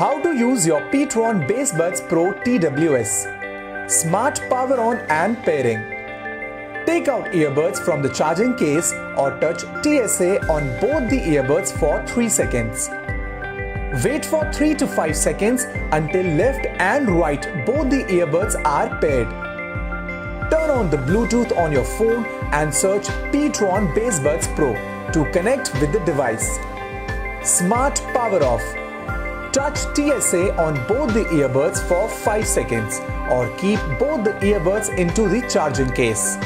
How to use your Petron BassBuds Pro TWS. Smart power on and pairing. Take out earbuds from the charging case or touch TSA on both the earbuds for 3 seconds. Wait for 3 to 5 seconds until left and right both the earbuds are paired. Turn on the Bluetooth on your phone and search Petron BassBuds Pro to connect with the device. Smart power off. Touch TSA on both the earbuds for 5 seconds or keep both the earbuds into the charging case.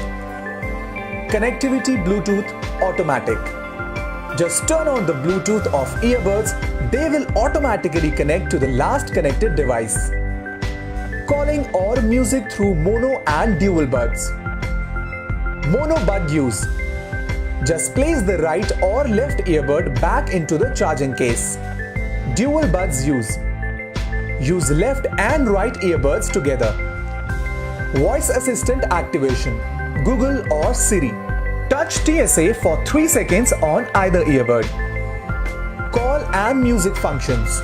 Connectivity Bluetooth automatic. Just turn on the Bluetooth of earbuds, they will automatically connect to the last connected device. Calling or music through mono and dual buds. Mono bud use. Just place the right or left earbud back into the charging case. Dual buds use. Use left and right earbuds together. Voice assistant activation. Google or Siri. Touch TSA for 3 seconds on either earbud. Call and music functions.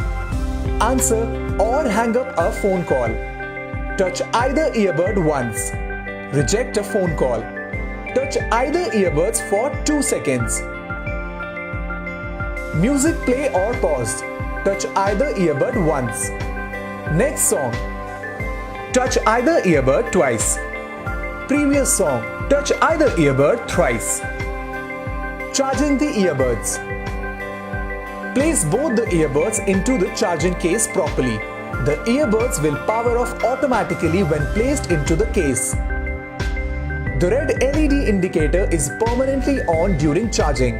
Answer or hang up a phone call. Touch either earbud once. Reject a phone call. Touch either earbuds for 2 seconds. Music play or pause. Touch either earbud once. Next song. Touch either earbud twice. Previous song. Touch either earbud thrice. Charging the earbuds. Place both the earbuds into the charging case properly. The earbuds will power off automatically when placed into the case. The red LED indicator is permanently on during charging.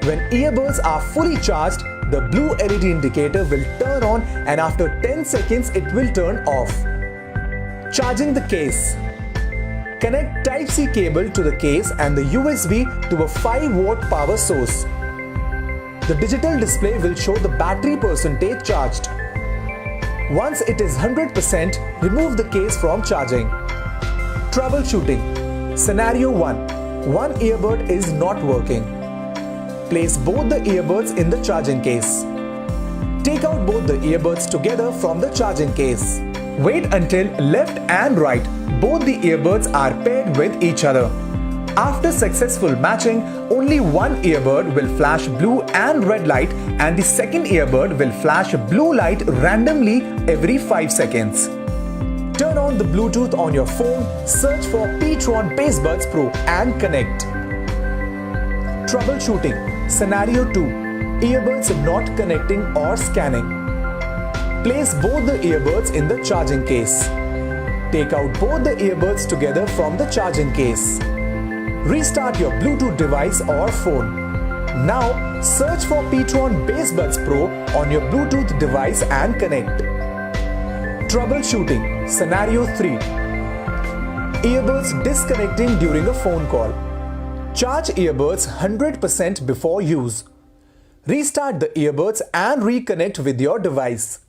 When earbuds are fully charged, the blue LED indicator will turn on and after 10 seconds it will turn off. Charging the case. Connect Type-C cable to the case and the USB to a 5-watt power source. The digital display will show the battery percentage charged. Once it is 100%, remove the case from charging. Troubleshooting. Scenario 1. One earbud is not working. Place both the earbuds in the charging case. Take out both the earbuds together from the charging case. Wait until left and right both the earbuds are paired with each other. After successful matching, only one earbud will flash blue and red light and the second earbud will flash blue light randomly every 5 seconds. Turn on the Bluetooth on your phone, search for Petron BassBuds Pro and connect. Troubleshooting. Scenario 2. Earbuds not connecting or scanning. Place both the earbuds in the charging case. Take out both the earbuds together from the charging case. Restart your Bluetooth device or phone. Now, search for Petron BassBuds Pro on your Bluetooth device and connect. Troubleshooting. Scenario 3. Earbuds disconnecting during a phone call. Charge earbuds 100% before use. Restart the earbuds and reconnect with your device.